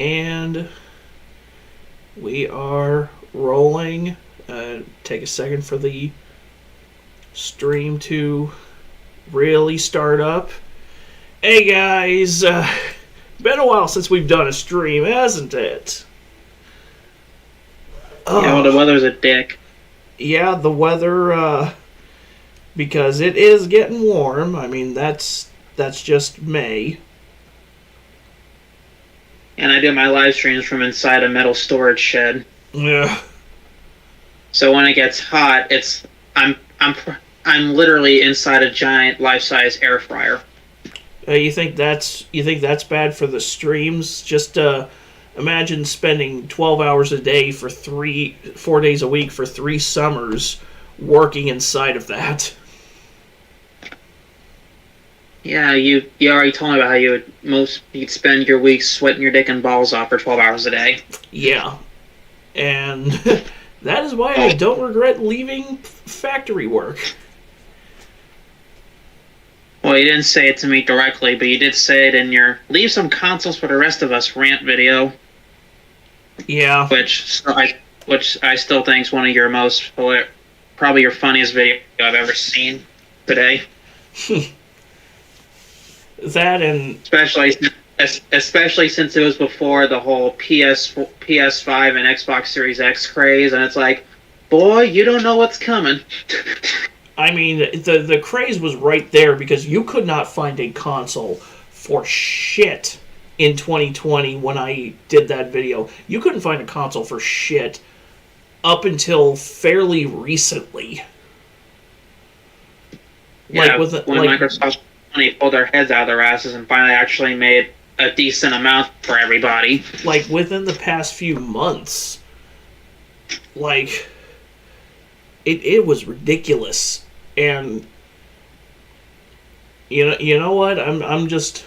And we are rolling. Take a second for the stream to really start up. Hey guys, been a while since we've done a stream, hasn't it? Yeah, well, the weather's a dick. Yeah, the weather, because it is getting warm. I mean, that's just May. And I do my live streams from inside a metal storage shed. Yeah. So when it gets hot, I'm literally inside a giant life-size air fryer. You think that's bad for the streams? Just imagine spending 12 hours a day for 4 days a week for 3 summers working inside of that. Yeah, you already told me about how you'd spend your weeks sweating your dick and balls off for 12 hours a day. Yeah. And that is why I don't regret leaving factory work. Well, you didn't say it to me directly, but you did say it in your "Leave some consoles for the rest of us" rant video. Yeah. Which I still think is one of your probably your funniest video I've ever seen today. That and especially since it was before the whole PS5 and Xbox Series X craze, and it's like, boy, you don't know what's coming. I mean, the craze was right there because you could not find a console for shit in 2020 when I did that video. You couldn't find a console for shit up until fairly recently. Yeah, when Microsoft pulled their heads out of their asses and finally actually made a decent amount for everybody. Like, within the past few months. Like, it was ridiculous. And you know what? I'm just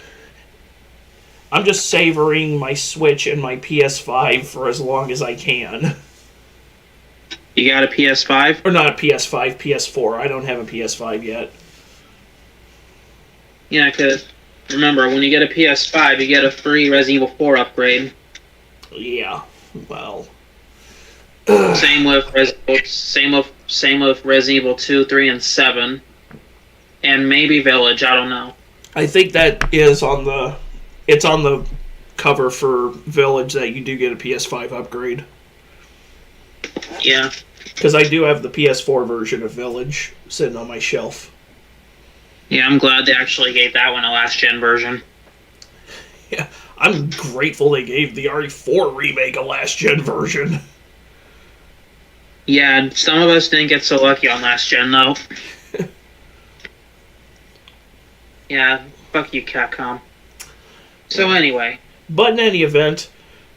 savoring my Switch and my PS5 for as long as I can. You got a PS5? Or not a PS5, PS4. I don't have a PS5 yet. Yeah, because remember, when you get a PS5, you get a free Resident Evil 4 upgrade. Yeah, well. Same with Resident Evil 2, 3, and 7. And maybe Village, I don't know. I think that is on the cover for Village that you do get a PS5 upgrade. Yeah. Because I do have the PS4 version of Village sitting on my shelf. Yeah, I'm glad they actually gave that one a last-gen version. Yeah, I'm grateful they gave the RE4 remake a last-gen version. Yeah, some of us didn't get so lucky on last-gen, though. Yeah, fuck you, Capcom. So anyway. But in any event,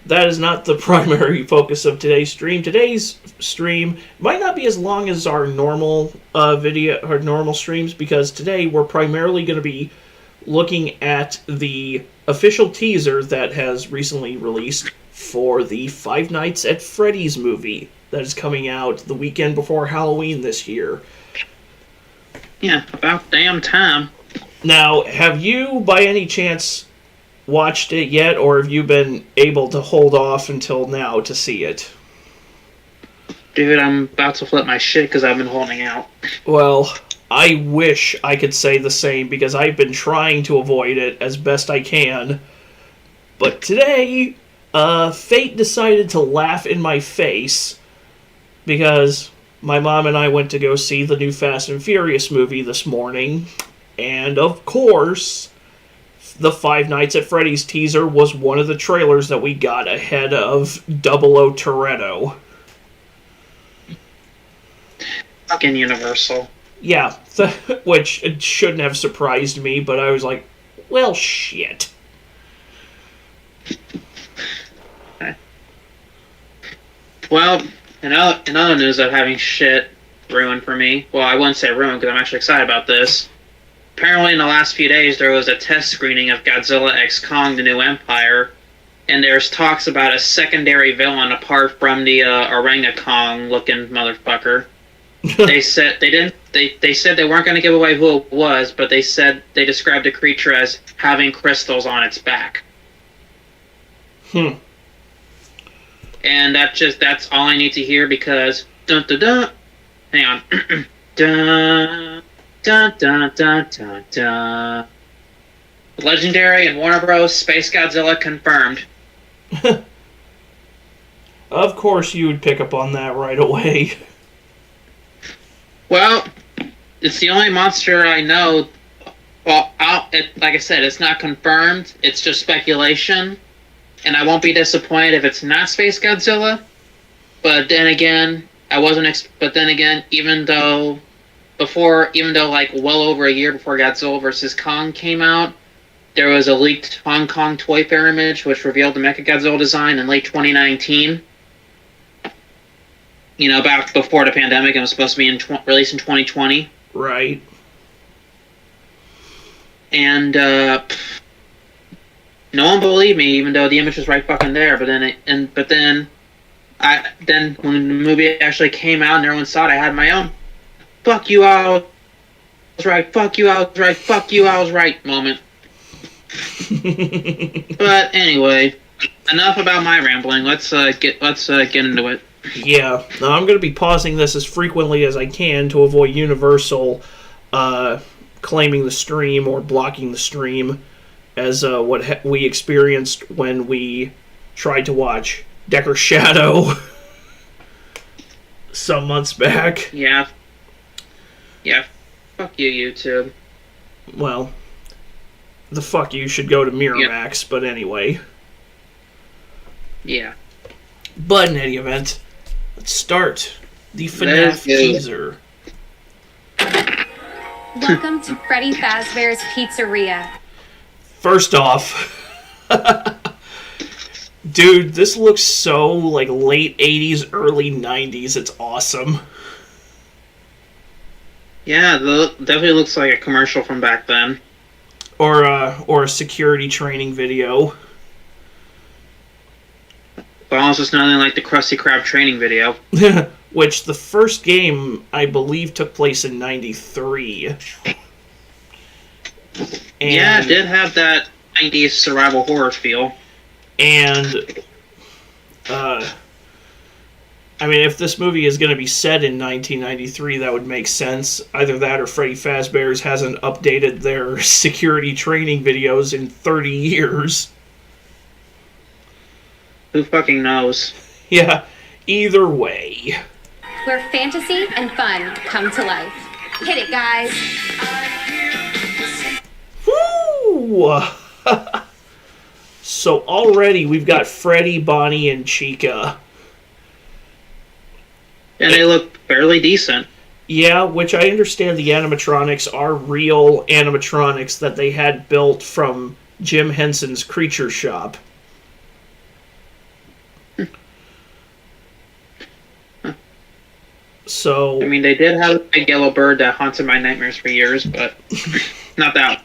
that is not the primary focus of today's stream. Today's stream might not be as long as our normal normal streams, because today we're primarily going to be looking at the official teaser that has recently released for the Five Nights at Freddy's movie that is coming out the weekend before Halloween this year. Yeah, about damn time. Now, have you by any chance watched it yet, or have you been able to hold off until now to see it? Dude, I'm about to flip my shit because I've been holding out. Well, I wish I could say the same, because I've been trying to avoid it as best I can. But today, fate decided to laugh in my face, because my mom and I went to go see the new Fast and Furious movie this morning, and of course, the Five Nights at Freddy's teaser was one of the trailers that we got ahead of Double O Toretto. Fucking Universal. Yeah, which it shouldn't have surprised me, but I was like, well, shit. Well, in other news of having shit ruined for me, well, I wouldn't say ruined because I'm actually excited about this. Apparently in the last few days there was a test screening of Godzilla x Kong: The New Empire, and there's talks about a secondary villain apart from the orangutan looking motherfucker. They said they said they weren't going to give away who it was, but they said they described the creature as having crystals on its back. And that's all I need to hear because dun dun dun. Hang on. Dun dun dun dun dun dun. Legendary and Warner Bros. Space Godzilla confirmed. Of course you would pick up on that right away. Well, it's the only monster I know. Well, like I said, it's not confirmed. It's just speculation. And I won't be disappointed if it's not Space Godzilla. But then again, but then again, even though like well over a year before Godzilla vs. Kong came out, there was a leaked Hong Kong Toy Fair image which revealed the Mechagodzilla design in late 2019. You know, back before the pandemic, it was supposed to be released in 2020. Right. And no one believed me, even though the image was right fucking there. But then when the movie actually came out and everyone saw it, I had my own "fuck you, I was right, fuck you, I was right, fuck you, I was right" moment. But anyway, enough about my rambling. Let's get into it. Yeah, now I'm going to be pausing this as frequently as I can to avoid Universal claiming the stream or blocking the stream, as what we experienced when we tried to watch Decker Shadow some months back. Yeah. Fuck you, YouTube. Well, the fuck you should go to Miramax, but anyway. Yeah. But in any event, let's start the FNAF teaser. Welcome to Freddy Fazbear's Pizzeria. First off, dude, this looks so like late 80s, early 90s. It's awesome. Yeah, definitely looks like a commercial from back then. Or a security training video. But also it's nothing like the Krusty Krab training video. Which the first game, I believe, took place in 93. Yeah, it did have that 90s survival horror feel. And, I mean, if this movie is going to be set in 1993, that would make sense. Either that or Freddy Fazbear's hasn't updated their security training videos in 30 years. Who fucking knows? Yeah, either way. Where fantasy and fun come to life. Hit it, guys. Woo! So already we've got Freddy, Bonnie, and Chica. And they look fairly decent. Yeah, which I understand the animatronics are real animatronics that they had built from Jim Henson's Creature Shop. So, I mean, they did have a big yellow bird that haunted my nightmares for years, but not that.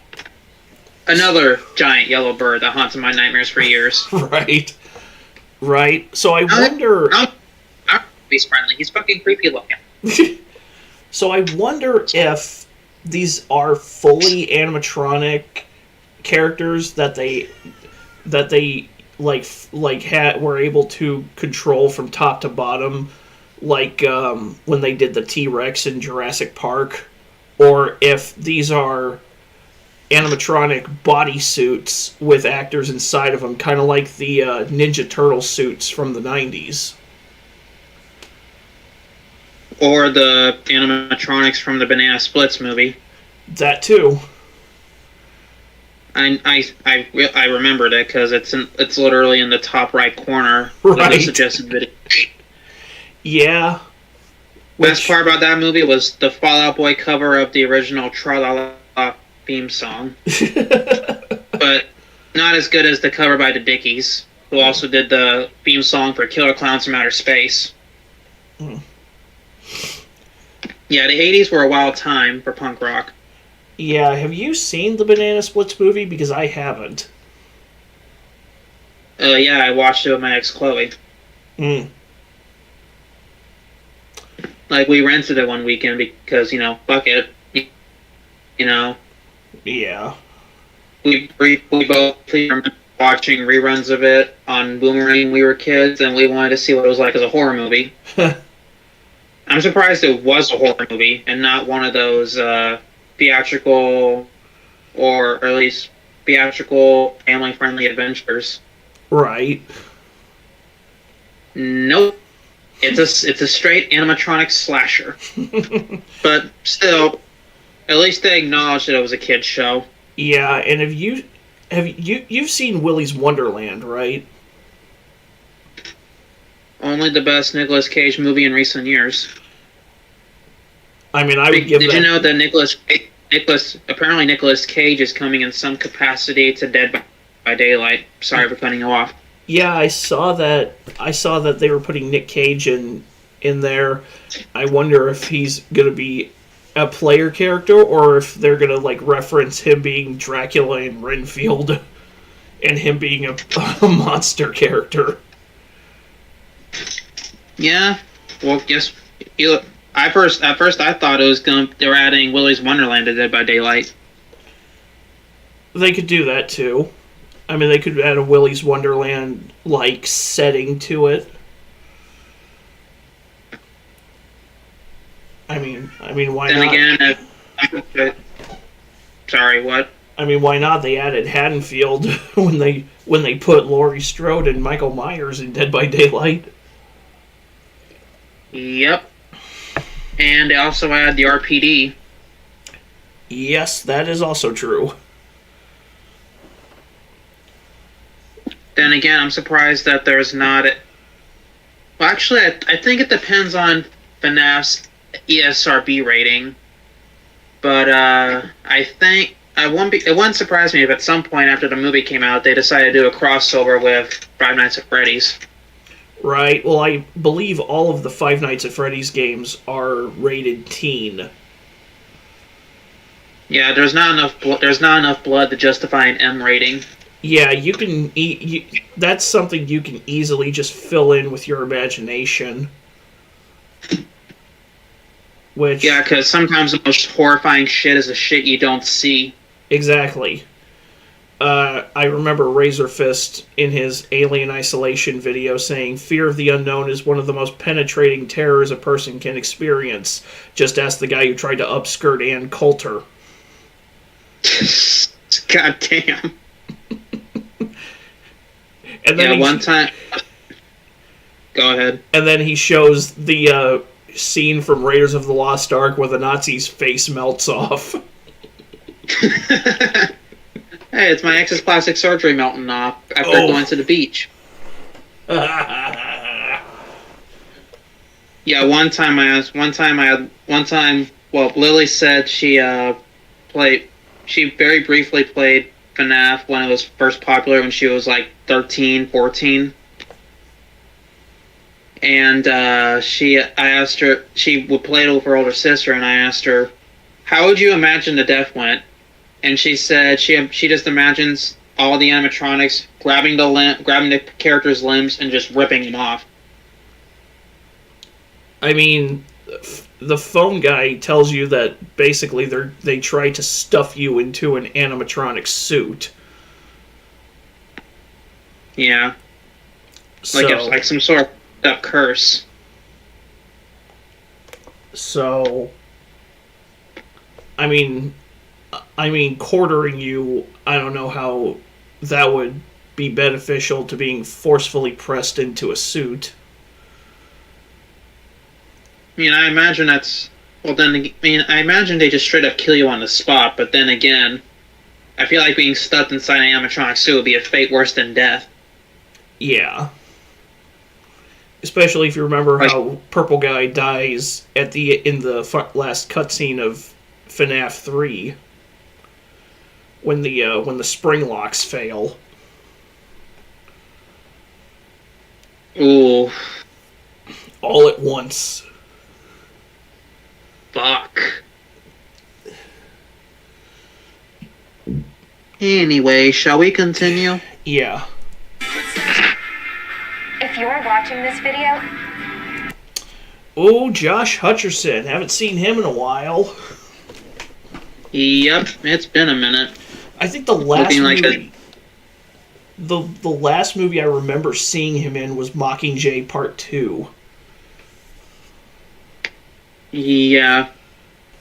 Another giant yellow bird that haunted my nightmares for years. Right. So I wonder. He's friendly. He's fucking creepy looking. So I wonder if these are fully animatronic characters that they were able to control from top to bottom, like when they did the T-Rex in Jurassic Park, or if these are animatronic bodysuits with actors inside of them, kind of like the Ninja Turtle suits from the 90s. Or the animatronics from the Banana Splits movie. That too. I remembered it because it's literally in the top right corner of the suggested video. Yeah. Best part about that movie was the Fall Out Boy cover of the original Tra-La-La theme song. But not as good as the cover by the Dickies, who also did the theme song for Killer Clowns from Outer Space. Yeah, the 80s were a wild time for punk rock. Yeah, have you seen the Banana Splits movie? Because I haven't. Yeah, I watched it with my ex Chloe. Like, we rented it one weekend because, fuck it. Yeah. We both remember watching reruns of it on Boomerang when we were kids, and we wanted to see what it was like as a horror movie. I'm surprised it was a horror movie and not one of those theatrical, or at least theatrical, family-friendly adventures. Right. Nope. It's a straight animatronic slasher. But still, at least they acknowledged that it was a kid's show. Yeah, and you've seen Willy's Wonderland, right? Only the best Nicolas Cage movie in recent years. I mean, I would give that... Did you know that apparently Nicolas Cage is coming in some capacity to Dead by Daylight? Sorry for cutting you off. Yeah, I saw that. I saw that they were putting Nick Cage in there. I wonder if he's going to be a player character or if they're going to like reference him being Dracula in Renfield and him being a monster character. Yeah. Well, guess at first I thought it was they were adding Willy's Wonderland to Dead by Daylight. They could do that too. I mean, they could add a Willy's Wonderland-like setting to it. I mean, why not? Then again, sorry, what? I mean, why not? They added Haddonfield when they put Laurie Strode and Michael Myers in Dead by Daylight. Yep. And they also add the RPD. Yes, that is also true. Then again, I'm surprised that there's not... Well, actually, I think it depends on FNAF's ESRB rating. But I think... it wouldn't surprise me if at some point after the movie came out, they decided to do a crossover with Five Nights at Freddy's. Right. Well, I believe all of the Five Nights at Freddy's games are rated teen. Yeah, there's not enough blood to justify an M rating. Yeah, you can. That's something you can easily just fill in with your imagination. Which yeah, because sometimes the most horrifying shit is the shit you don't see. Exactly. I remember Razorfist in his Alien Isolation video saying, "Fear of the unknown is one of the most penetrating terrors a person can experience. Just ask the guy who tried to upskirt Ann Coulter." God damn. And then one time... Go ahead. And then he shows the scene from Raiders of the Lost Ark where the Nazi's face melts off. Hey, it's my ex's plastic surgery melting off after going to the beach. Yeah, well, Lily said she very briefly played FNAF when it was first popular when she was like 13, 14. And I asked her, she would play it with her older sister, and I asked her, how would you imagine the death went? And she said she just imagines all the animatronics grabbing the character's limbs and just ripping them off. I mean, the phone guy tells you that basically they try to stuff you into an animatronic suit. Yeah. So, like some sort of curse. So, I mean, quartering you, I don't know how that would be beneficial to being forcefully pressed into a suit. I mean, I imagine I imagine they just straight up kill you on the spot, but then again, I feel like being stuffed inside an animatronic suit would be a fate worse than death. Yeah. Especially if you remember how Purple Guy dies in the last cutscene of FNAF 3. When the spring locks fail. Ooh. All at once. Fuck. Anyway, shall we continue? Yeah. If you're watching this video... Oh, Josh Hutcherson. Haven't seen him in a while. Yep, it's been a minute. I think the last movie... the last movie I remember seeing him in was Mockingjay Part 2. Yeah.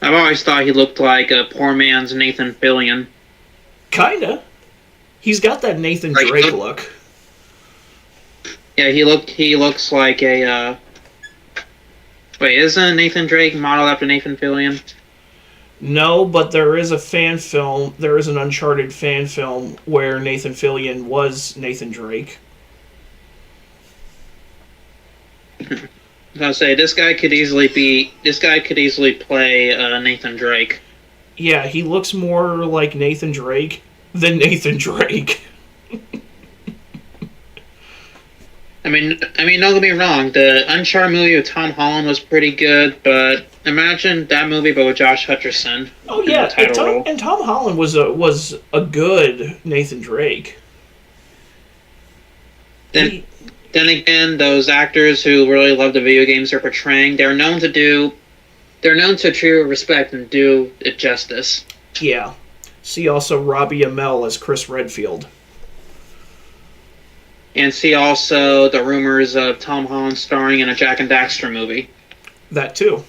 I've always thought he looked like a poor man's Nathan Fillion. Kinda. He's got that Nathan Drake look. Yeah, he looks like a, Wait, isn't Nathan Drake modeled after Nathan Fillion? No, but there is an Uncharted fan film where Nathan Fillion was Nathan Drake. I was gonna say, this guy could easily play Nathan Drake. Yeah, he looks more like Nathan Drake than Nathan Drake. I mean, don't get me wrong. The Uncharted movie with Tom Holland was pretty good, but imagine that movie, but with Josh Hutcherson. Oh yeah, and Tom Holland was a good Nathan Drake. Then again, those actors who really love the video games they're portraying, they're known to treat with respect and do it justice. Yeah. See also Robbie Amell as Chris Redfield. And see also the rumors of Tom Holland starring in a Jack and Daxter movie. That too.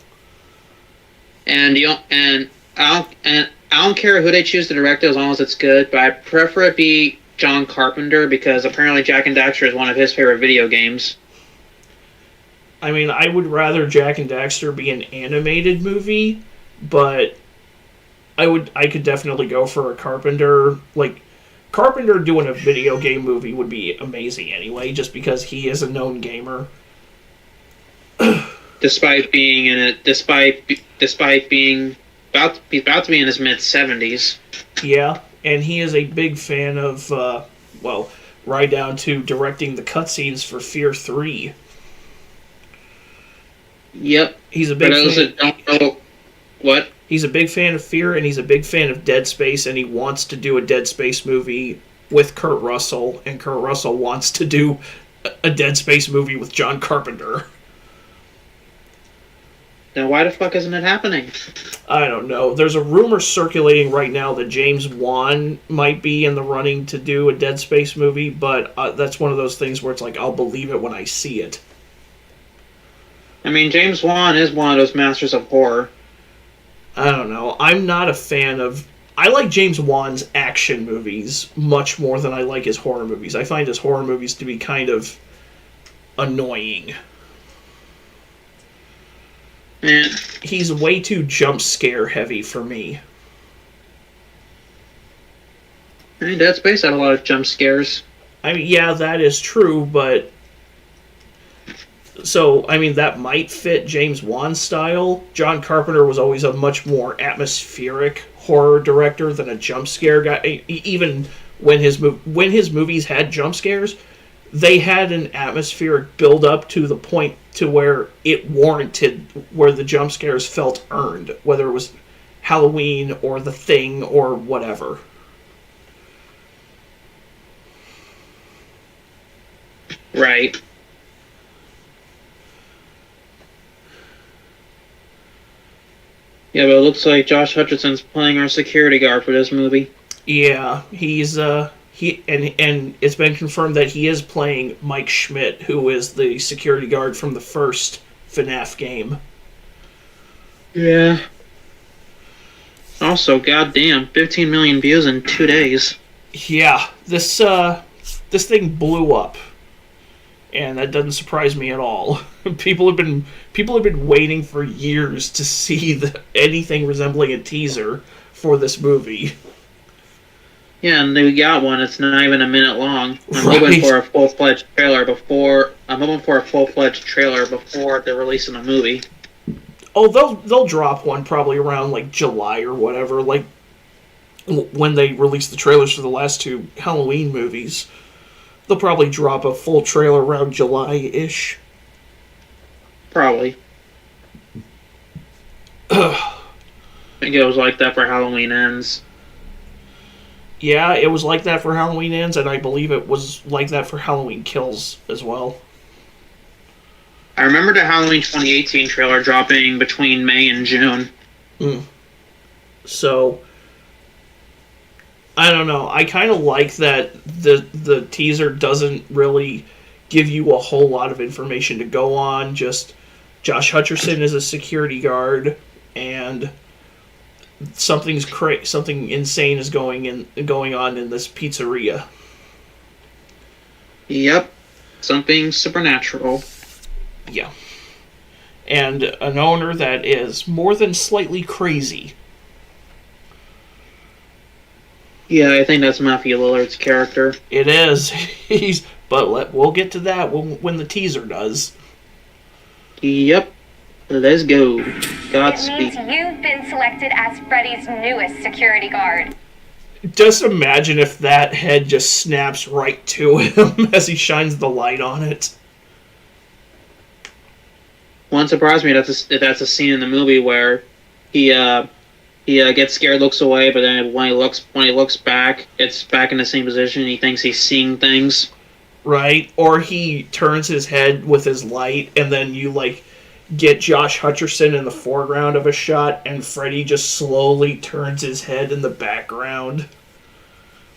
And I don't care who they choose to direct it as long as it's good, but I prefer it be John Carpenter because apparently Jack and Daxter is one of his favorite video games. I mean, I would rather Jack and Daxter be an animated movie, but I could definitely go for a Carpenter. Like, Carpenter doing a video game movie would be amazing anyway, just because he is a known gamer. Despite being he's about to be in his mid-70s. Yeah, and he is a big fan of, right down to directing the cutscenes for Fear 3. Yep. He's a big fan. For those that don't know, what? He's a big fan of Fear, and he's a big fan of Dead Space, and he wants to do a Dead Space movie with Kurt Russell, and Kurt Russell wants to do a Dead Space movie with John Carpenter. Now, why the fuck isn't it happening? I don't know. There's a rumor circulating right now that James Wan might be in the running to do a Dead Space movie, but that's one of those things where it's like, I'll believe it when I see it. I mean, James Wan is one of those masters of horror. I don't know. I'm not a fan of... I like James Wan's action movies much more than I like his horror movies. I find his horror movies to be kind of annoying. Man. He's way too jump scare heavy for me. I mean, Dead Space had a lot of jump scares. I mean, yeah, that is true, but... So, I mean, that might fit James Wan's style. John Carpenter was always a much more atmospheric horror director than a jump scare guy. Even when his movies had jump scares, they had an atmospheric build up to the point to where it warranted, where the jump scares felt earned, whether it was Halloween or The Thing or whatever. Right. Yeah, but it looks like Josh Hutcherson's playing our security guard for this movie. Yeah, he's and it's been confirmed that he is playing Mike Schmidt, who is the security guard from the first FNAF game. Yeah. Also, goddamn, 15 million views in 2 days. Yeah, this thing blew up. And that doesn't surprise me at all. People have been waiting for years to see anything resembling a teaser for this movie. Yeah, and they got one. It's not even a minute long. I'm Right. hoping for a full-fledged trailer before they're releasing the movie. Oh, they'll drop one probably around like July or whatever, like when they release the trailers for the last two Halloween movies. They'll probably drop a full trailer around July-ish. Probably. I think it was like that for Halloween Ends. Yeah, it was like that for Halloween Ends, and I believe it was like that for Halloween Kills as well. I remember the Halloween 2018 trailer dropping between May and June. So, I don't know. I kind of like that the teaser doesn't really give you a whole lot of information to go on. Just Josh Hutcherson is a security guard, and something insane is going on in this pizzeria. Yep. Something supernatural. Yeah. And an owner that is more than slightly crazy. Yeah, I think that's Matthew Lillard's character. It is. We'll get to that when the teaser does. Yep. Let's go. It Godspeed. means you've been selected as Freddy's newest security guard. Just imagine if that head just snaps right to him as he shines the light on it. Won't surprise me that's a scene in the movie where he gets scared, looks away, but then when he looks back, it's back in the same position. He thinks he's seeing things. Right? Or he turns his head with his light, and then you, get Josh Hutcherson in the foreground of a shot, and Freddy just slowly turns his head in the background.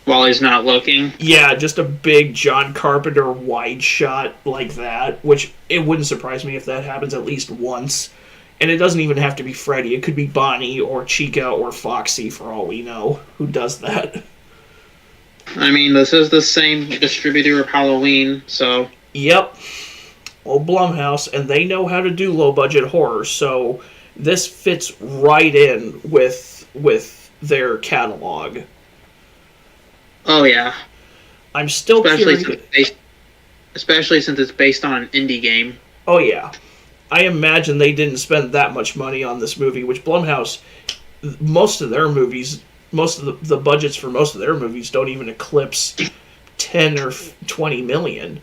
While he's not looking. Yeah, just a big John Carpenter wide shot like that, which it wouldn't surprise me if that happens at least once. And it doesn't even have to be Freddy. It could be Bonnie or Chica or Foxy, for all we know, who does that. I mean, this is the same distributor of Halloween, so... Yep. Old Blumhouse, and they know how to do low-budget horror, so this fits right in with their catalog. Oh, yeah. I'm still curious. Especially since it's based on an indie game. Oh, yeah. I imagine they didn't spend that much money on this movie, which Blumhouse, most of the budgets for most of their movies don't even eclipse 10 or 20 million.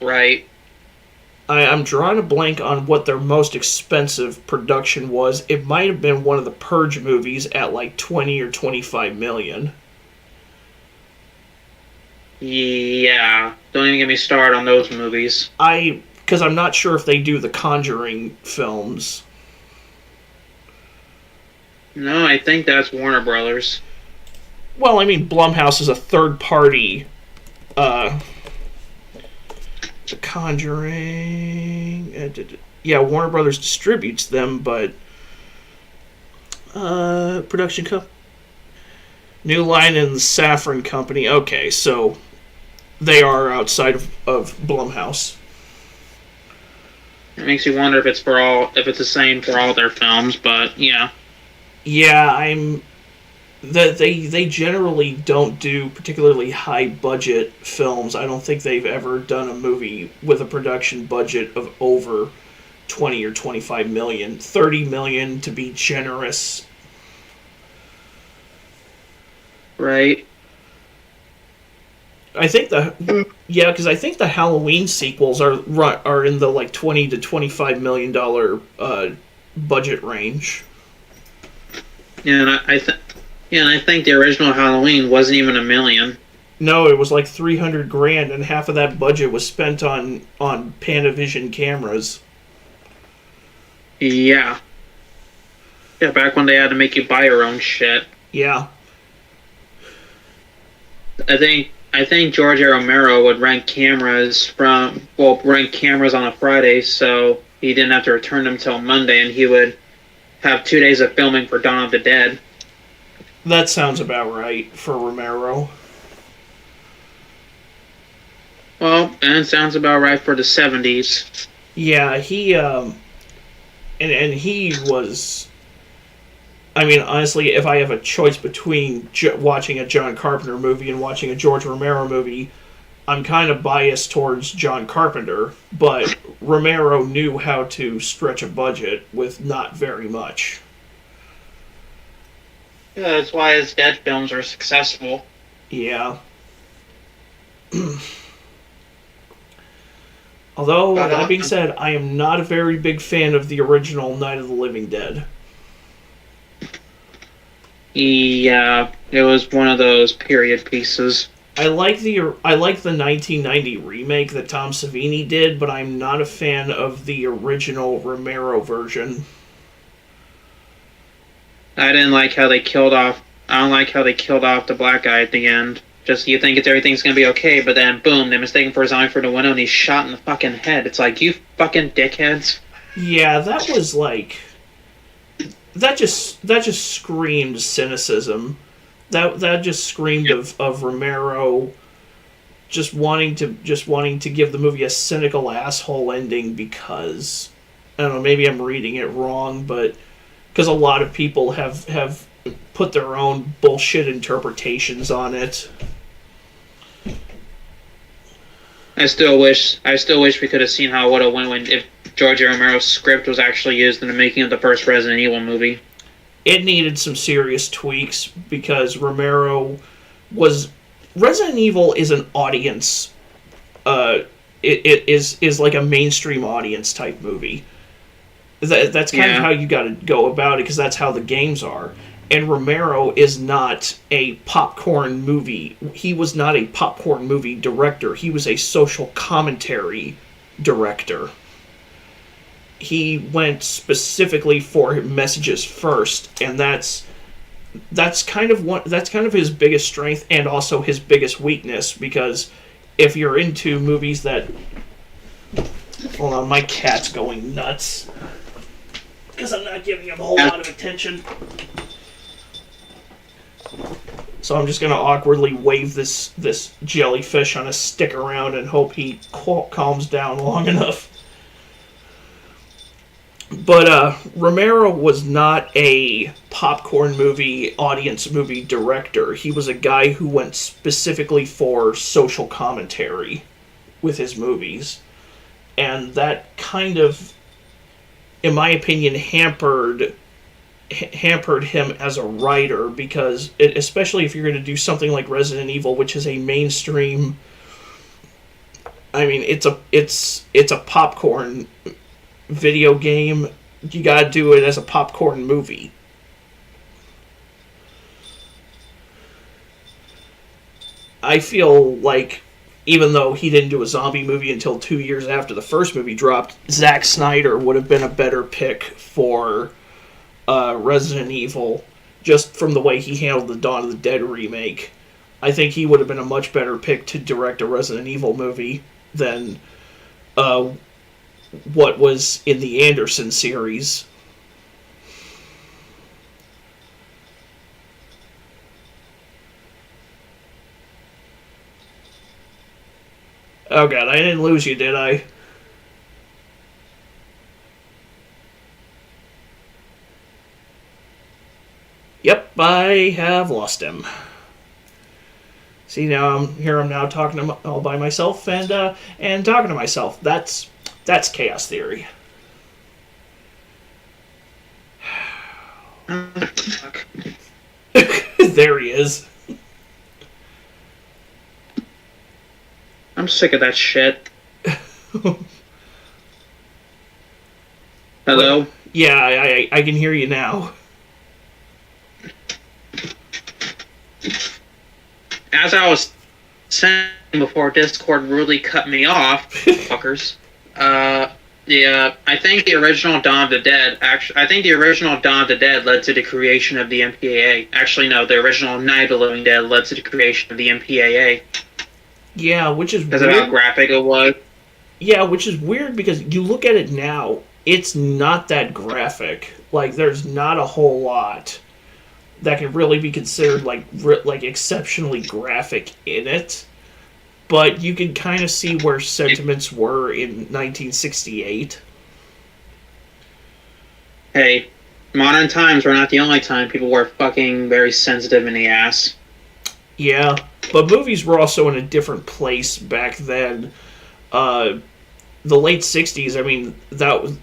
Right. I'm drawing a blank on what their most expensive production was. It might have been one of the Purge movies at 20 or 25 million. Yeah. Don't even get me started on those movies. Because I'm not sure if they do the Conjuring films. No, I think that's Warner Brothers. Well, I mean, Blumhouse is a third party. The Conjuring. Yeah, Warner Brothers distributes them, but production company. New Line and the Safran Company. Okay, so they are outside of Blumhouse. It makes you wonder if it's the same for all their films, but yeah. Yeah, they generally don't do particularly high budget films. I don't think they've ever done a movie with a production budget of over 20 or 25 million. 30 million to be generous. Right. I think because I think the Halloween sequels are in the 20 to 25 million dollar budget range. Yeah, and I think the original Halloween wasn't even $1 million. No, it was like 300 grand, and half of that budget was spent on Panavision cameras. Yeah. Yeah, back when they had to make you buy your own shit. Yeah. I think George A. Romero would rent cameras on a Friday, so he didn't have to return them till Monday, and he would have 2 days of filming for Dawn of the Dead. That sounds about right for Romero. Well, and it sounds about right for the 70s. Yeah, he and he was. I mean, honestly, if I have a choice between watching a John Carpenter movie and watching a George Romero movie, I'm kind of biased towards John Carpenter, but Romero knew how to stretch a budget with not very much. Yeah, that's why his Dead films are successful. Yeah. Although, that being said, I am not a very big fan of the original Night of the Living Dead. Yeah, it was one of those period pieces. I like the 1990 remake that Tom Savini did, but I'm not a fan of the original Romero version. I didn't like how they killed off I don't like how they killed off the black guy at the end. Just you think everything's gonna be okay, but then boom, they mistake him for a zombie for the window, and he's shot in the fucking head. It's like, you fucking dickheads. Yeah, that was like that just screamed cynicism. That just screamed of Romero just wanting to give the movie a cynical asshole ending because I don't know, maybe I'm reading it wrong, but because a lot of people have put their own bullshit interpretations on it. I still wish we could have seen how it would have went when if George A. Romero's script was actually used in the making of the first Resident Evil movie. It needed some serious tweaks because Romero was Resident Evil is an audience. It is like a mainstream audience type movie. That's kind of how you got to go about it because that's how the games are. And Romero is not a popcorn movie. He was not a popcorn movie director. He was a social commentary director. He went specifically for messages first, and that's kind of his biggest strength and also his biggest weakness. Because if you're into movies that, hold on, my cat's going nuts because I'm not giving him a whole lot of attention. So I'm just going to awkwardly wave this jellyfish on a stick around and hope he calms down long enough. But Romero was not a popcorn movie, audience movie director. He was a guy who went specifically for social commentary with his movies. And that kind of, in my opinion, hampered him as a writer because especially if you're going to do something like Resident Evil, which is a mainstream, I mean, it's a popcorn video game, you gotta do it as a popcorn movie. I feel like even though he didn't do a zombie movie until 2 years after the first movie dropped, Zack Snyder would have been a better pick for Resident Evil, just from the way he handled the Dawn of the Dead remake. I think he would have been a much better pick to direct a Resident Evil movie than what was in the Anderson series. Oh god, I didn't lose you, did I? Yep, I have lost him. See, now I'm now talking all by myself and talking to myself. That's chaos theory. There he is. I'm sick of that shit. Hello? Yeah, I can hear you now. As I was saying before Discord really cut me off, fuckers. I think the original Dawn of the Dead led to the creation of the MPAA. Actually, no, the original Night of the Living Dead led to the creation of the MPAA. Yeah, which is because of how graphic it was. Yeah, which is weird because you look at it now, it's not that graphic. Like, there's not a whole lot that can really be considered like exceptionally graphic in it. But you can kind of see where sentiments were in 1968. Hey, modern times were not the only time people were fucking very sensitive in the ass. Yeah, but movies were also in a different place back then. The late 60s, I mean, that was,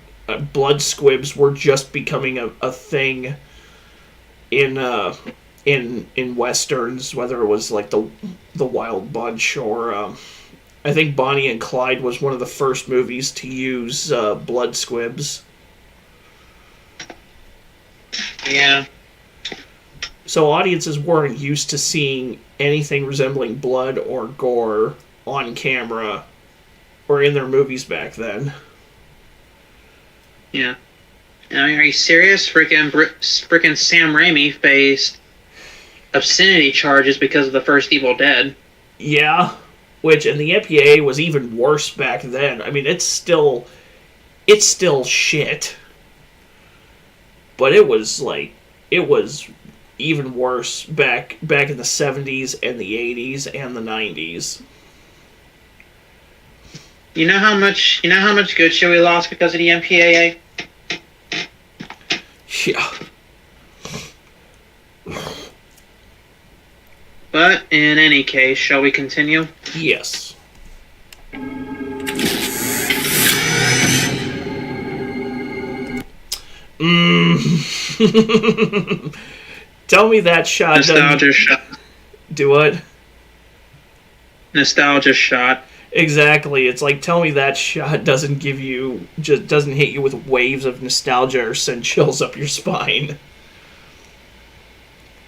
blood squibs were just becoming a thing in westerns, whether it was like the Wild Bunch or I think Bonnie and Clyde was one of the first movies to use blood squibs. Yeah. So audiences weren't used to seeing anything resembling blood or gore on camera or in their movies back then. Yeah. I mean, are you serious? Freaking Sam Raimi faced obscenity charges because of the first Evil Dead. Yeah, and the MPAA was even worse back then. I mean, it's still shit, but it was even worse back in the 70s and the 80s and the 90s. You know how much good shit we lost because of the MPAA? Yeah. But in any case, shall we continue? Yes. Tell me that shot. Nostalgia shot. Do what? Nostalgia shot. Exactly. It's like, tell me that shot doesn't hit you with waves of nostalgia or send chills up your spine.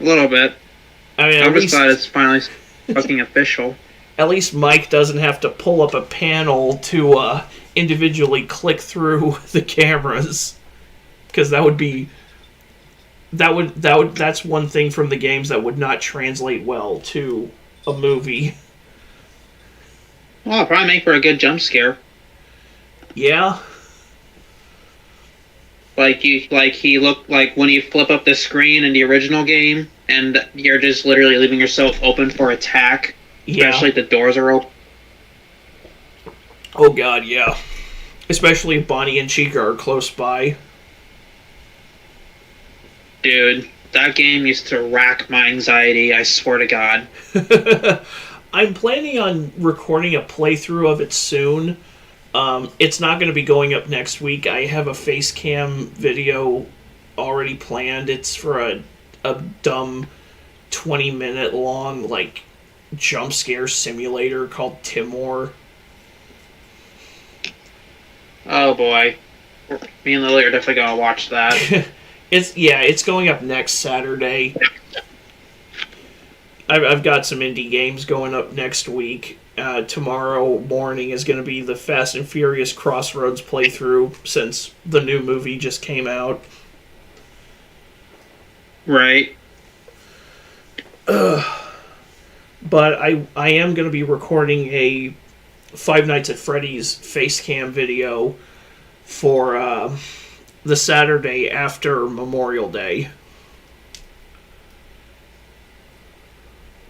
A little bit. I mean, I'm just glad it's finally fucking official. At least Mike doesn't have to pull up a panel to individually click through the cameras, because that's one thing from the games that would not translate well to a movie. Well, it'll probably make for a good jump scare. Yeah. Like he looked like when you flip up the screen in the original game, and you're just literally leaving yourself open for attack. Yeah. Especially if the doors are open. Oh god, yeah. Especially if Bonnie and Chica are close by. Dude, that game used to rack my anxiety, I swear to God. I'm planning on recording a playthrough of it soon. It's not going to be going up next week. I have a face cam video already planned. It's for a dumb 20-minute long, jump scare simulator called Timor. Oh boy. Me and Lily are definitely going to watch that. It's going up next Saturday. I've got some indie games going up next week. Tomorrow morning is going to be the Fast and Furious Crossroads playthrough, since the new movie just came out. Right. But I am going to be recording a Five Nights at Freddy's face cam video for the Saturday after Memorial Day.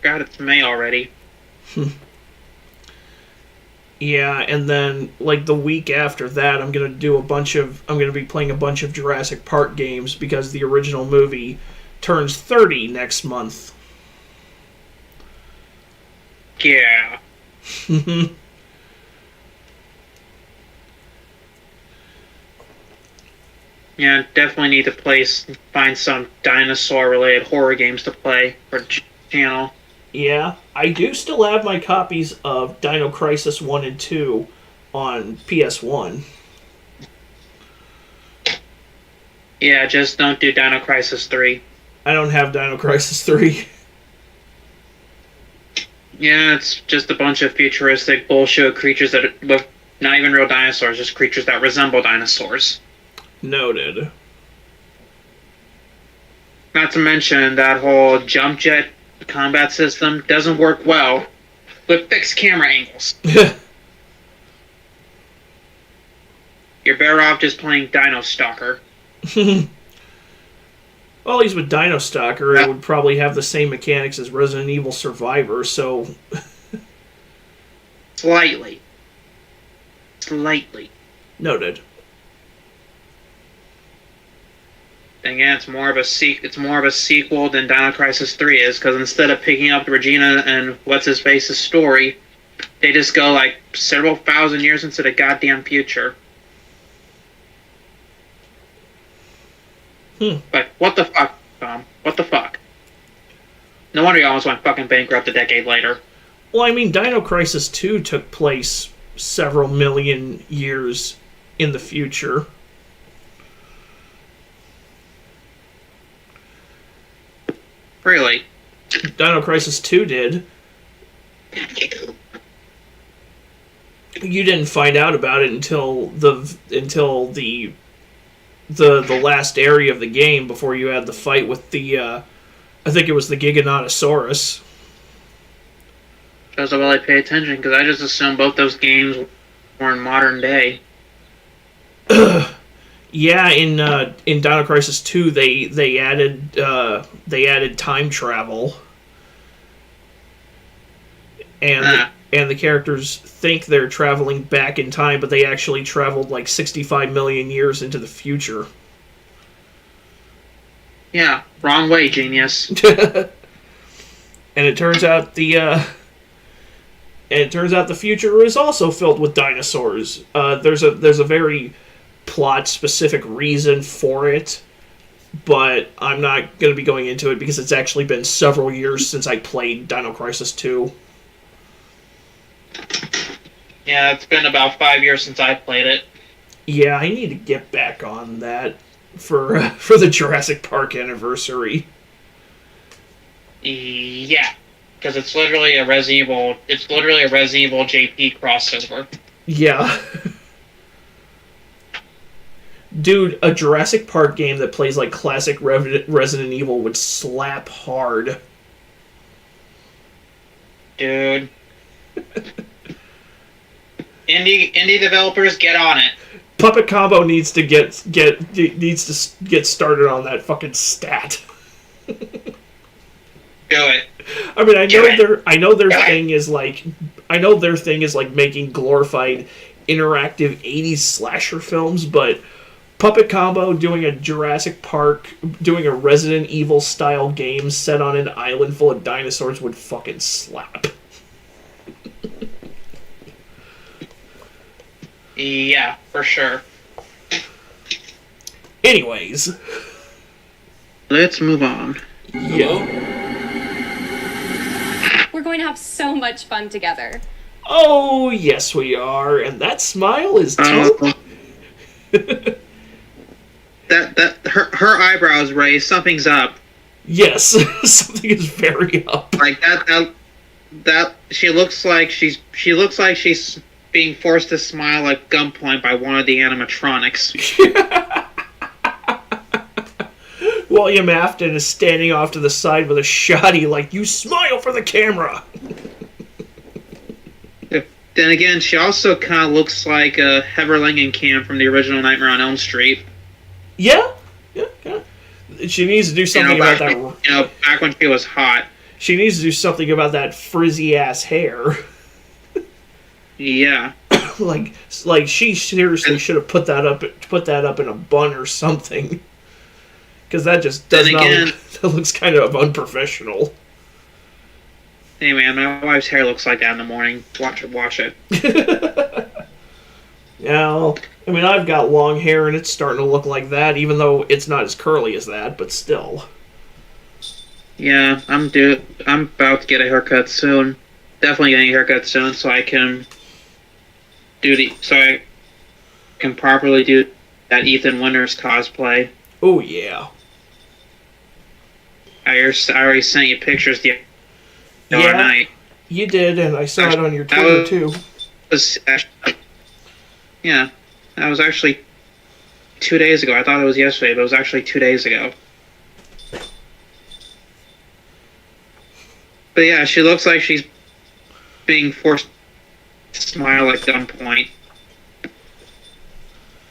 God, it's May already. Yeah, and then the week after that, I'm gonna be playing a bunch of Jurassic Park games, because the original movie turns 30 next month. Yeah. Yeah, definitely need to find some dinosaur-related horror games to play for the channel. Yeah, I do still have my copies of Dino Crisis 1 and 2 on PS1. Yeah, just don't do Dino Crisis 3. I don't have Dino Crisis 3. Yeah, it's just a bunch of futuristic bullshit creatures with not even real dinosaurs, just creatures that resemble dinosaurs. Noted. Not to mention that whole jump jet combat system doesn't work well with fixed camera angles. You're better off just playing Dino Stalker. Well, at least with Dino Stalker, it would probably have the same mechanics as Resident Evil Survivor, so... Slightly. Noted. And yeah, it's more of a sequel than Dino Crisis 3 is, because instead of picking up Regina and what's-his-face's story, they just go several thousand years into the goddamn future. What the fuck, Tom? What the fuck? No wonder you almost went fucking bankrupt a decade later. Well, I mean, Dino Crisis 2 took place several million years in the future. Really? Dino Crisis 2 did. You didn't find out about it until the last area of the game, before you had the fight with the I think it was the Giganotosaurus. Shows how well I pay attention, because I just assumed both those games were in modern day. Yeah, in Dino Crisis 2, they added time travel, and the characters think they're traveling back in time, but they actually traveled like 65 million years into the future. Yeah, wrong way, genius. And it turns out the future is also filled with dinosaurs. There's a very plot specific reason for it, but I'm not going to be going into it because it's actually been several years since I played Dino Crisis 2. Yeah, it's been about 5 years since I played it. Yeah, I need to get back on that for the Jurassic Park anniversary. Yeah, because it's literally a Resident Evil. It's literally a Resident Evil JP crossover. Yeah. Dude, a Jurassic Park game that plays like classic Resident Evil would slap hard. Dude. Indie developers, get on it. Puppet Combo needs to get started on that fucking stat. Do it. I mean, I know their thing is like making glorified interactive 80s slasher films, but Puppet Combo doing a Jurassic Park, doing a Resident Evil style game set on an island full of dinosaurs would fucking slap. Yeah, for sure. Anyways. Let's move on. Yeah. We're going to have so much fun together. Oh, yes we are. And that smile is total... her eyebrows raised, something's up. Yes, something is very up. Like that she looks like she's being forced to smile at gunpoint by one of the animatronics. William Afton is standing off to the side with a shotty like, you smile for the camera. Then again, she also kind of looks like Heather Langenkamp from the original Nightmare on Elm Street. Yeah. She needs to do something about that. Back when she was hot. She needs to do something about that frizzy ass hair. Yeah. like she seriously should have put that up in a bun or something. Because that just does not. That looks kind of unprofessional. Hey man, my wife's hair looks like that in the morning. Wash it. Yeah, I mean, I've got long hair and it's starting to look like that, even though it's not as curly as that, but still. Yeah, I'm about to get a haircut soon. Definitely getting a haircut soon, so I can properly do that Ethan Winters cosplay. Oh yeah. I already sent you pictures the other night. You did, and I saw it on your Twitter too. Yeah, that was actually 2 days ago. I thought it was yesterday, but it was actually 2 days ago. But yeah, she looks like she's being forced to smile at gunpoint.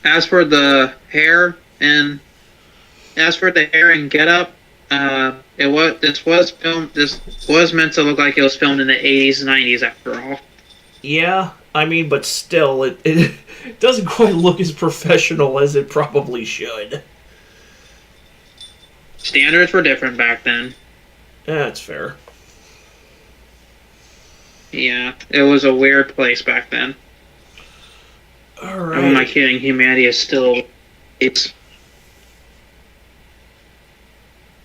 As for the hair and getup, this was meant to look like it was filmed in the 80s and 90s after all. Yeah, I mean, but still, it doesn't quite look as professional as it probably should. Standards were different back then. That's fair. Yeah, it was a weird place back then. Alright. Who am I kidding? Humanity is still...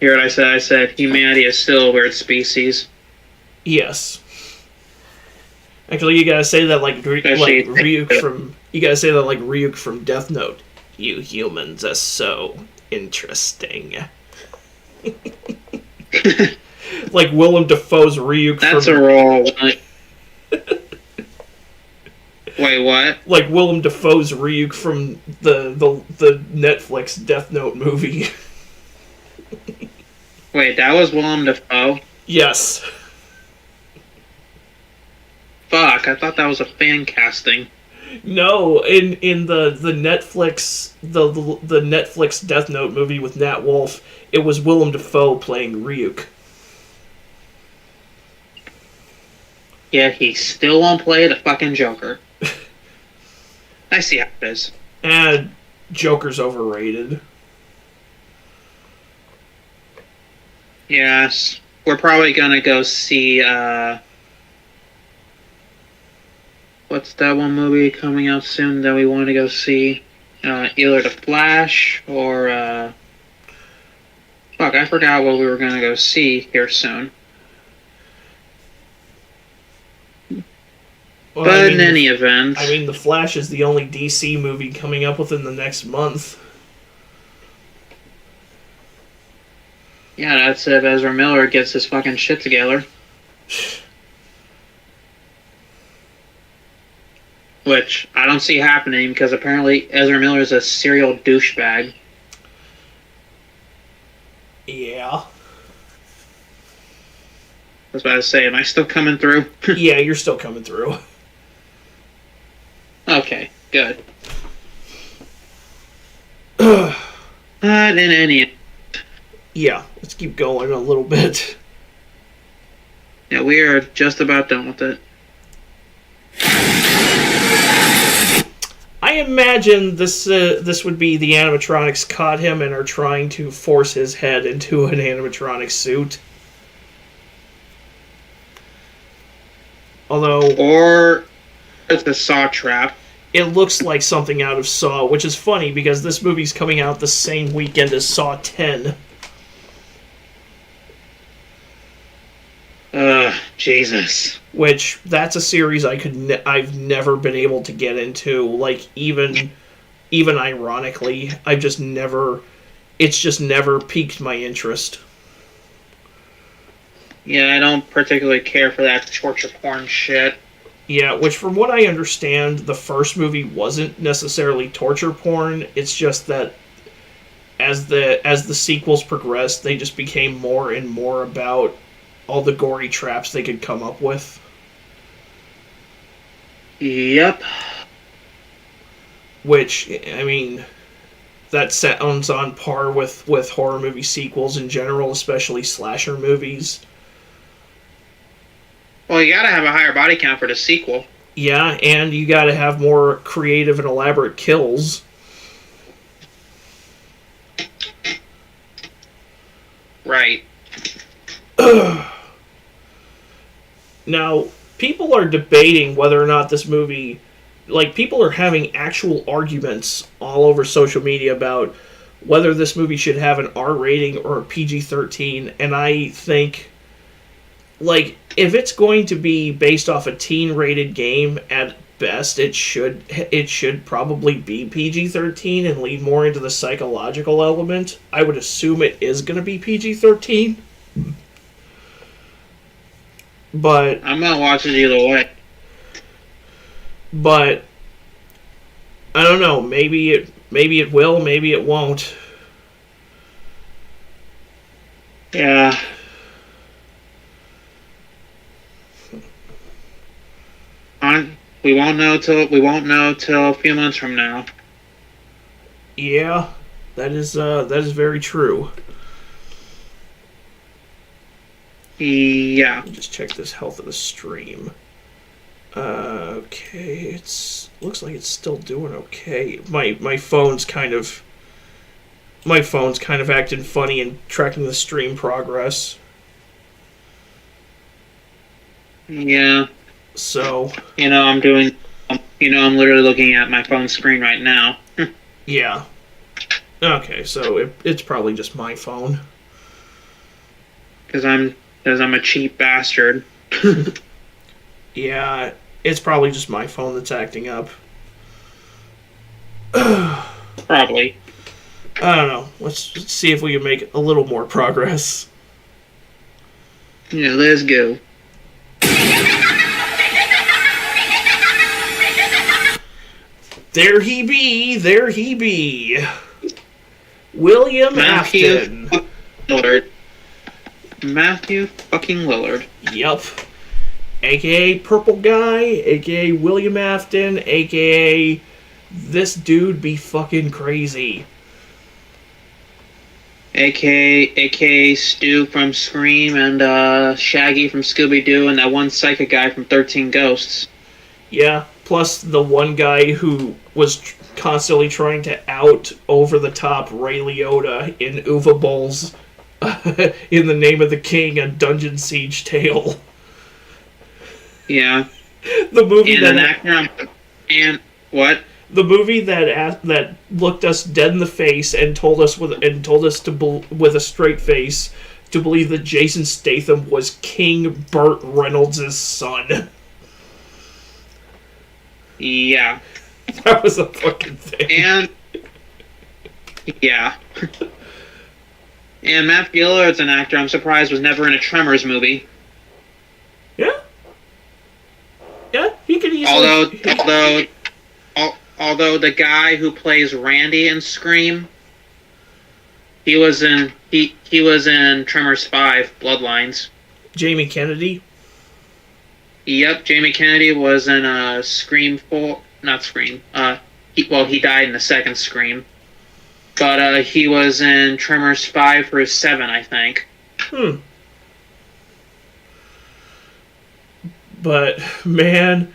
Hear what I said? I said humanity is still a weird species. Yes. Actually, you gotta say that like Ryuk from... You gotta say that like Ryuk from Death Note. You humans are so interesting. Like Willem Dafoe's Ryuk That's from... a role. Wait, what? Like Willem Dafoe's Ryuk from the Netflix Death Note movie. Wait, that was Willem Dafoe? Yes. Fuck, I thought that was a fan casting. No, in the Netflix the Netflix Death Note movie with Nat Wolff, it was Willem Dafoe playing Ryuk. Yeah, he still won't play the fucking Joker. I see how it is. And Joker's overrated. Yes. We're probably gonna go see, what's that one movie coming out soon that we want to go see? Either The Flash or, fuck, I forgot what we were gonna go see here soon. Well, But in any event... I mean, The Flash is the only DC movie coming up within the next month. Yeah, that's if Ezra Miller gets his fucking shit together. Which I don't see happening because apparently Ezra Miller is a serial douchebag. Yeah. I was about to say, am I still coming through? Yeah, you're still coming through. Okay, good. But in any... Yeah, let's keep going a little bit. Yeah, we are just about done with it. I imagine this would be the animatronics caught him and are trying to force his head into an animatronic suit. Although... Or it's a Saw trap. It looks like something out of Saw, which is funny because this movie's coming out the same weekend as Saw 10. Jesus. Which, that's a series I've never been able to get into. Like, even ironically, it's just never piqued my interest. Yeah, I don't particularly care for that torture porn shit. Yeah, which from what I understand, the first movie wasn't necessarily torture porn. It's just that as the sequels progressed, they just became more and more about all the gory traps they could come up with. Yep. Which, I mean, that sounds on par with horror movie sequels in general, especially slasher movies. Well, you gotta have a higher body count for the sequel. Yeah, and you gotta have more creative and elaborate kills. Right. Now, people are debating whether or not this movie... Like, people are having actual arguments all over social media about whether this movie should have an R rating or a PG-13, and I think... Like, if it's going to be based off a teen-rated game, at best, it should probably be PG-13 and lead more into the psychological element. I would assume it is going to be PG-13. But... I'm gonna watch it either way. But... I don't know, maybe it will, maybe it won't. Yeah. We won't know till a few months from now. Yeah, that is very true. Yeah. Let me just check this health of the stream. Okay, looks like it's still doing okay. My phone's kind of acting funny and tracking the stream progress. Yeah. So, I'm literally looking at my phone screen right now. yeah. Okay, so it's probably just my phone. Because I'm a cheap bastard. Yeah, it's probably just my phone that's acting up. Probably. I don't know. Let's see if we can make a little more progress. Yeah, let's go. There he be. William Afton. Lord. Matthew fucking Lillard. Yup. AKA Purple Guy, AKA William Afton, AKA this dude be fucking crazy. AKA Stu from Scream and Shaggy from Scooby-Doo and that one psychic guy from 13 Ghosts. Yeah, plus the one guy who was constantly trying to out over-the-top Ray Liotta in Uva Bowl's In the Name of the King, a Dungeon Siege Tale. Yeah. The movie and that... an actor... And... What? The movie that looked us dead in the face and told us with a straight face to believe that Jason Statham was King Burt Reynolds' son. Yeah. That was a fucking thing. And... Yeah. And Matt Gillard's an actor I'm surprised was never in a Tremors movie. Yeah. Yeah, he could easily... Although the guy who plays Randy in Scream, he was in Tremors 5 Bloodlines. Jamie Kennedy. Yep, Jamie Kennedy was in Scream 4, not Scream. He died in the second Scream, but he was in Tremors 5 or 7, I think. But man,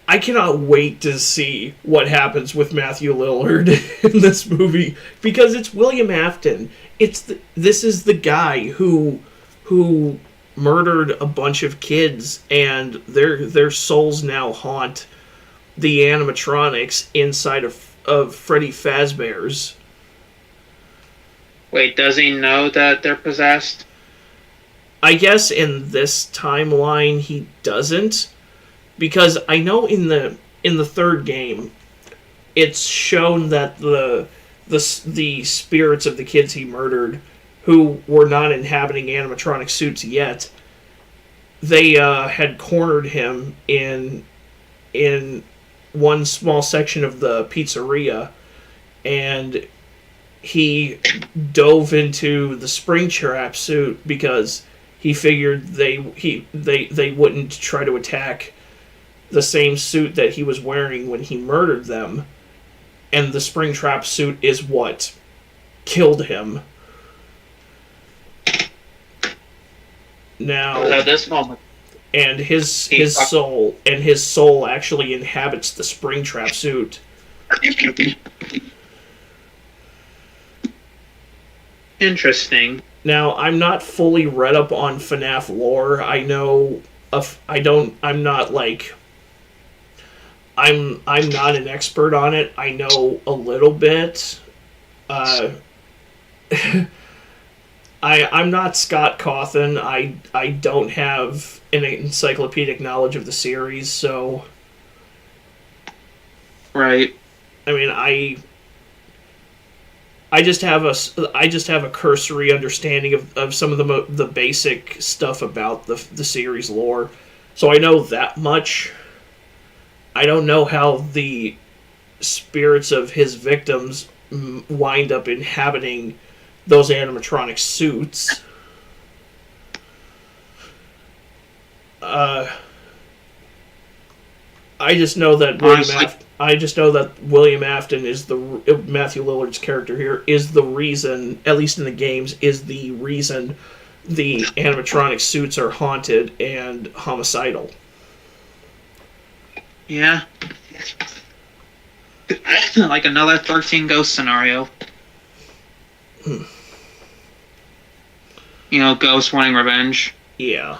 I cannot wait to see what happens with Matthew Lillard in this movie, because it's William Afton. This is the guy who murdered a bunch of kids, and their souls now haunt the animatronics inside of Freddy Fazbear's. Wait, does he know that they're possessed? I guess in this timeline he doesn't. Because I know in the third game, it's shown that the spirits of the kids he murdered, who were not inhabiting animatronic suits yet, they had cornered him in one small section of the pizzeria, and he dove into the Springtrap suit because he figured they wouldn't try to attack the same suit that he was wearing when he murdered them, and the Springtrap suit is what killed him. Now, at this moment, and his soul actually inhabits the Springtrap suit. Interesting. Now, I'm not fully read up on FNAF lore. I'm not an expert on it. I know a little bit. I'm not Scott Cawthon. I don't have an encyclopedic knowledge of the series, so... Right. I mean, I just have a cursory understanding of some of the basic stuff about the series lore, so I know that much. I don't know how the spirits of his victims wind up inhabiting those animatronic suits. I just know that William Afton is Matthew Lillard's character here is the reason, at least in the games, is the reason the animatronic suits are haunted and homicidal. Yeah. Like another 13 Ghost scenario. You know, Ghost wanting revenge. Yeah.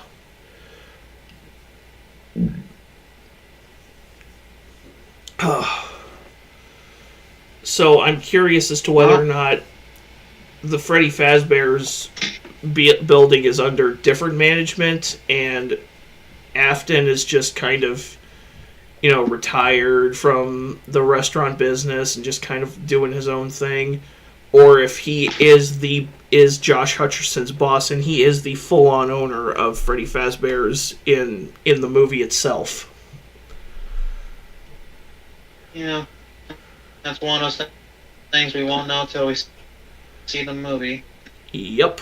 So I'm curious as to whether or not the Freddy Fazbear's building is under different management and Afton is just kind of, retired from the restaurant business and just kind of doing his own thing, or if he is Josh Hutcherson's boss and he is the full-on owner of Freddy Fazbear's in the movie itself. Yeah, that's one of those things we won't know until we see the movie. Yep.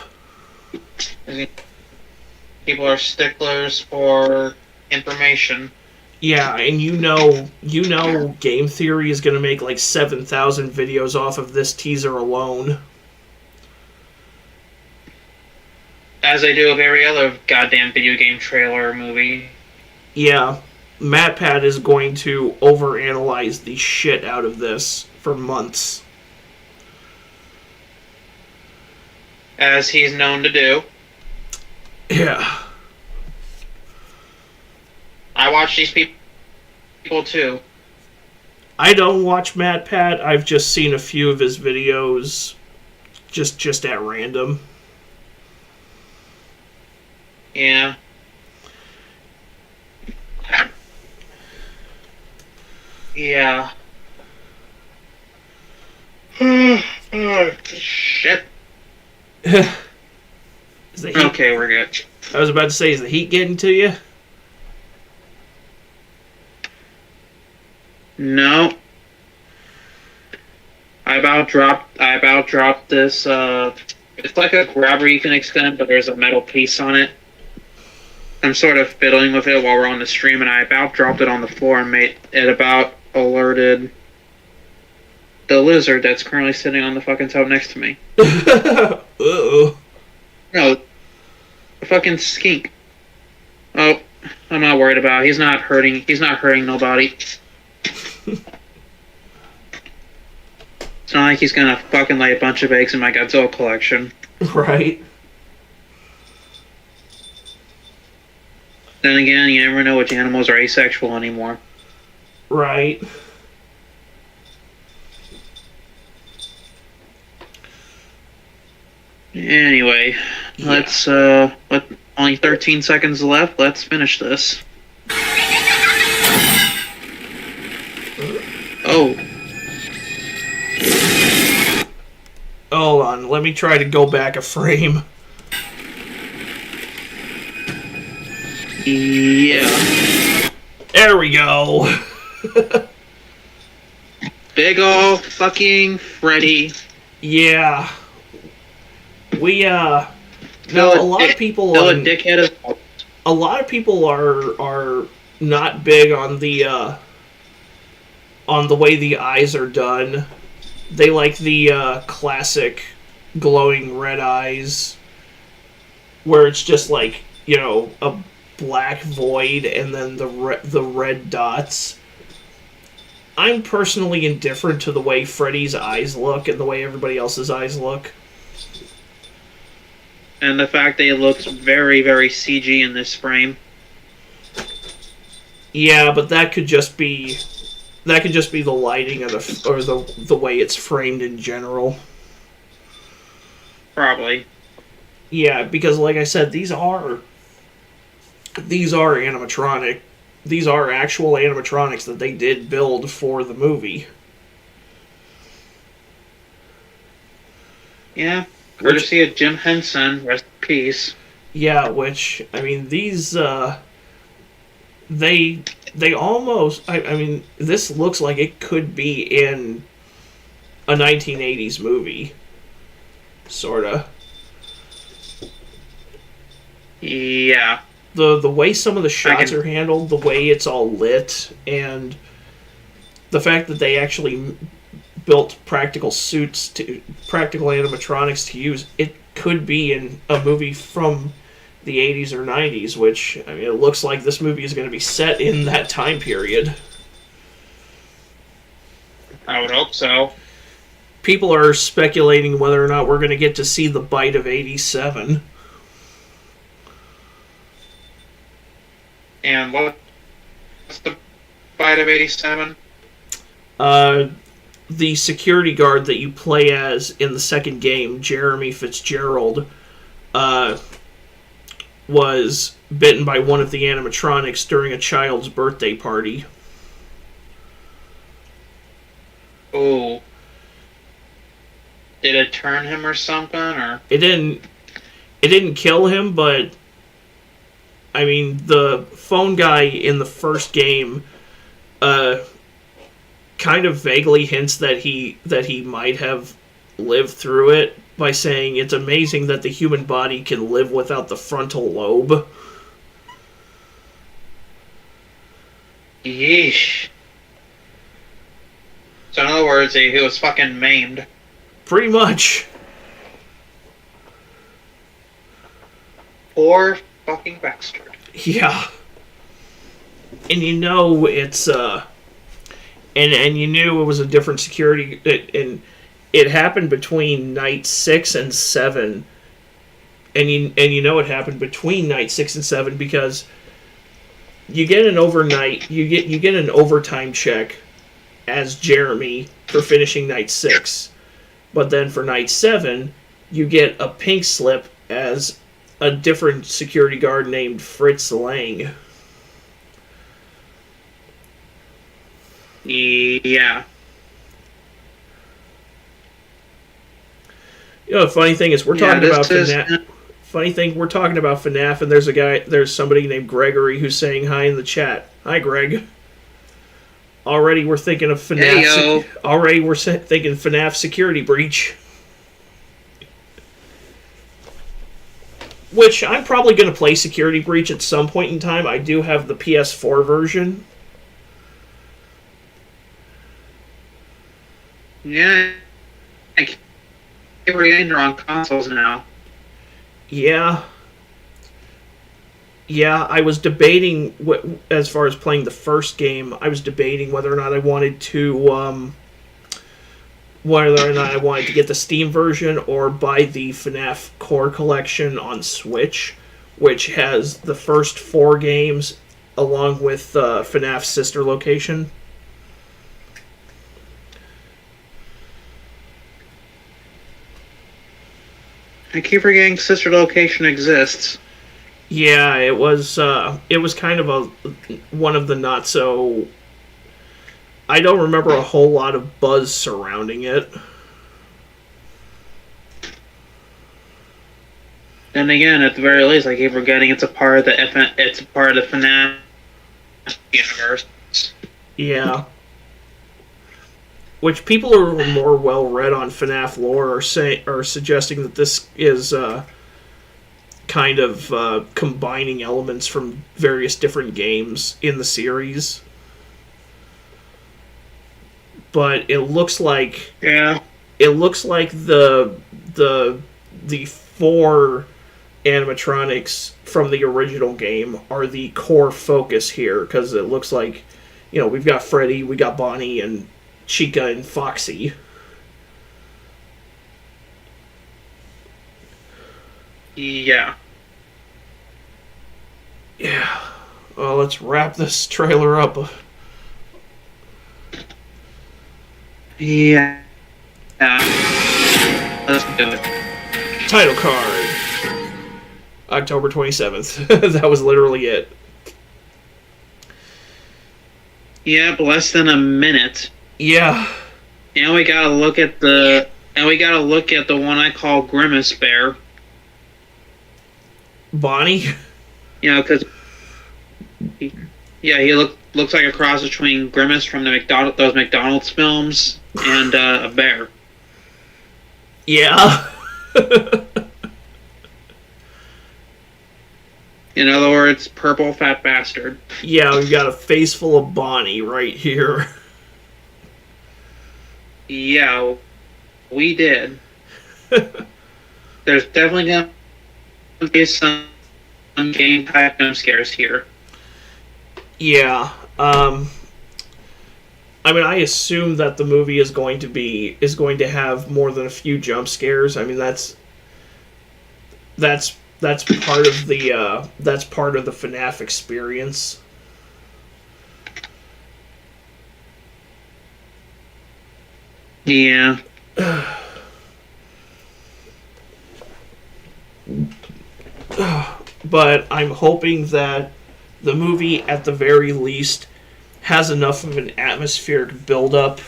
People are sticklers for information. Yeah, and you know, Game Theory is going to make like 7,000 videos off of this teaser alone. As they do with every other goddamn video game trailer or movie. Yeah, MatPat is going to overanalyze the shit out of this for months. As he's known to do. Yeah. I watch these people too. I don't watch MatPat. I've just seen a few of his videos just at random. Yeah. Yeah. Shit. Is the heat, Okay, we're good. I was about to say, is the heat getting to you? No. I about dropped this, it's like a grabber you can extend, but there's a metal piece on it. I'm sort of fiddling with it while we're on the stream, and I about dropped it on the floor and about alerted the lizard that's currently sitting on the fucking tub next to me. Uh-oh. No, the fucking skink. Oh, I'm not worried about it. He's not hurting nobody. It's not like he's gonna fucking lay a bunch of eggs in my Godzilla collection. Right. Then again, you never know which animals are asexual anymore. Right. Anyway, Yeah. let's, only 13 seconds left. Let's finish this. Oh. Hold on, let me try to go back a frame. Yeah. There we go. Big ol' fucking Freddy. Yeah. We now a lot of people Still a dickhead as well. a lot of people are not big on the way the eyes are done. They like the classic glowing red eyes, where it's just like, you know, a black void and then the red dots. I'm personally indifferent to the way Freddy's eyes look and the way everybody else's eyes look. And the fact that it looks very, very CG in this frame. Yeah, but that could just be the lighting or the way it's framed in general. Probably. Yeah, because like I said, these are animatronic. These are actual animatronics that they did build for the movie. Yeah. Courtesy of Jim Henson, rest in peace. Yeah, which, I mean, these, they almost, I mean, this looks like it could be in a 1980s movie. Sorta. Yeah. The way some of the shots are handled, the way it's all lit, and the fact that they actually built practical animatronics to use, it could be in a movie from the 80s or 90s, which, I mean, it looks like this movie is going to be set in that time period. I would hope so. People are speculating whether or not we're going to get to see the bite of 87. And what's the bite of 87? The security guard that you play as in the second game, Jeremy Fitzgerald, was bitten by one of the animatronics during a child's birthday party. Oh. Did it turn him or something, or? It didn't kill him, but I mean, the phone guy in the first game kind of vaguely hints that he might have lived through it, by saying it's amazing that the human body can live without the frontal lobe. Yeesh. So in other words, he was fucking maimed. Pretty much. Poor fucking bastard. Yeah. And you know it's and you knew it was a different security, and it happened between night 6 and 7. And you know it happened between night 6 and 7 because you get an overtime check as Jeremy for finishing night 6. But then for night 7, you get a pink slip as a different security guard named Fritz Lang. Yeah. You know, the funny thing is we're talking about FNAF. Funny thing, we're talking about FNAF, and there's somebody named Gregory who's saying hi in the chat. Hi, Greg. Already we're thinking of FNAF. Already we're thinking FNAF security breach. Which I'm probably going to play security breach at some point in time. I do have the PS4 version. Yeah. We're getting on consoles now. Yeah. Yeah, I was debating, as far as playing the first game, I was debating whether or not I wanted to get the Steam version or buy the FNAF Core Collection on Switch, which has the first 4 games along with FNAF's sister location. I keep forgetting sister location exists. Yeah, it was kind of one of the not so. I don't remember a whole lot of buzz surrounding it. And again, at the very least, I keep forgetting it's a part of the FNAF universe. Yeah. Which people who are more well read on FNAF lore are suggesting that this is kind of combining elements from various different games in the series. But it looks like the 4 animatronics from the original game are the core focus here, because it looks like, you know, we've got Freddy, we got Bonnie, and Chica and Foxy. Yeah. Yeah. Well, let's wrap this trailer up. Yeah. Let's do it. Title card. October 27th. That was literally it. Yep, less than a minute. Yeah. And we gotta look at the one I call Grimace Bear. Bonnie? You know, because he looks like a cross between Grimace from those McDonald's films and a bear. Yeah. In other words, purple fat bastard. Yeah, we've got a face full of Bonnie right here. Yeah, we did. There's definitely going to be some game type jump scares here. Yeah. I mean, I assume that the movie is going to have more than a few jump scares. I mean, that's part of the FNAF experience. Yeah. But I'm hoping that the movie, at the very least, has enough of an atmospheric build-up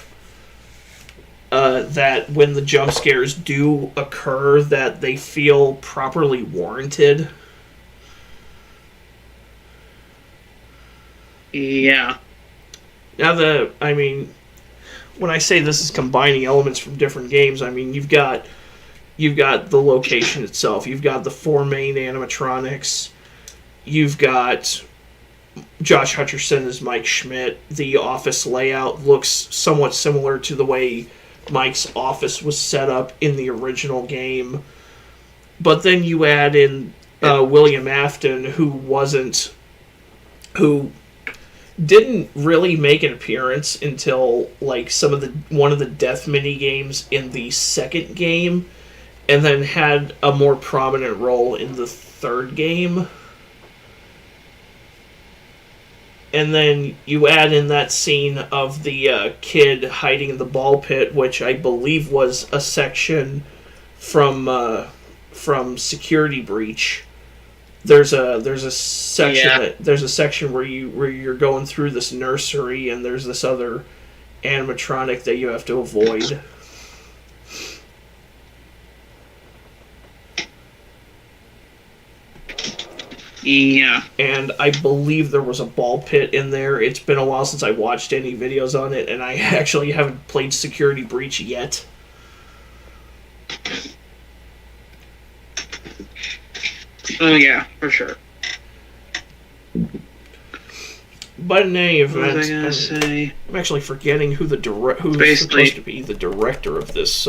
that when the jump scares do occur, that they feel properly warranted. Yeah. Now, when I say this is combining elements from different games, I mean, you've got You've got the location itself. You've got the 4 main animatronics. You've got Josh Hutcherson as Mike Schmidt. The office layout looks somewhat similar to the way Mike's office was set up in the original game. But then you add in William Afton, who didn't really make an appearance until like one of the death mini games in the second game, and then had a more prominent role in the third game. And then you add in that scene of the kid hiding in the ball pit, which I believe was a section from Security Breach. There's a section where you're going through this nursery, and there's this other animatronic that you have to avoid. Yeah. And I believe there was a ball pit in there. It's been a while since I watched any videos on it, and I actually haven't played Security Breach yet. Oh yeah, for sure. But in any event, what was I gonna say? I'm actually forgetting who's supposed to be the director of this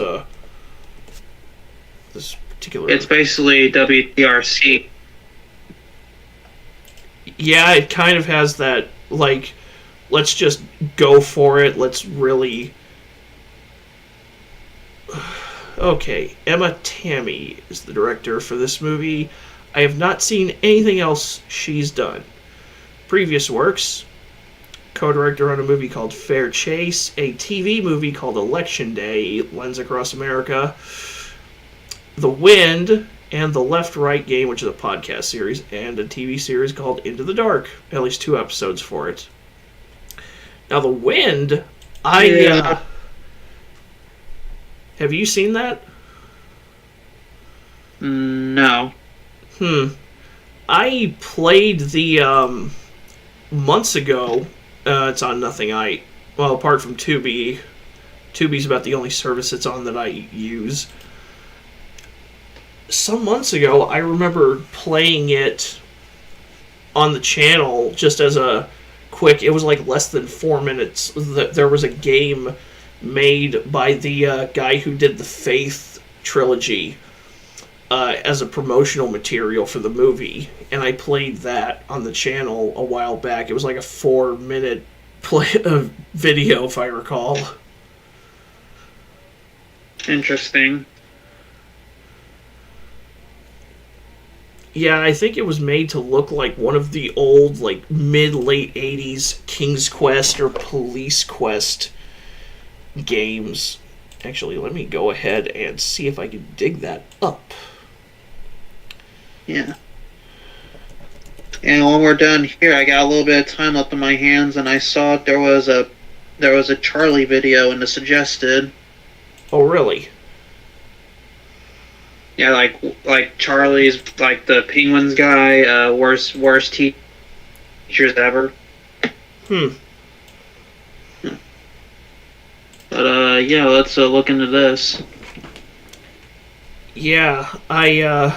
this particular. It's basically WTRC. Yeah, it kind of has that, like, let's just go for it. Let's really. Okay, Emma Tammy is the director for this movie. I have not seen anything else she's done. Previous works: co-director on a movie called Fair Chase, a TV movie called Election Day, Lens Across America, The Wind, and The Left Right Game, which is a podcast series, and a TV series called Into the Dark. At least 2 episodes for it. Now, The Wind, have you seen that? No. I played the, months ago. It's on Nothing well, apart from Tubi. Tubi's about the only service it's on that I use. Some months ago, I remember playing it on the channel just as a quick. It was like less than 4 minutes. There was a game made by the guy who did the Faith trilogy as a promotional material for the movie, and I played that on the channel a while back. It was like a 4-minute video, if I recall. Interesting. Yeah, I think it was made to look like one of the old, like, mid-late 80s King's Quest or Police Quest games. Actually, let me go ahead and see if I can dig that up. Yeah. And when we're done here, I got a little bit of time left on my hands, and I saw there was a Charlie video in the suggested. Oh, really? Yeah, like Charlie's, like the Penguins guy, worst teachers ever. But yeah, let's look into this. Yeah, I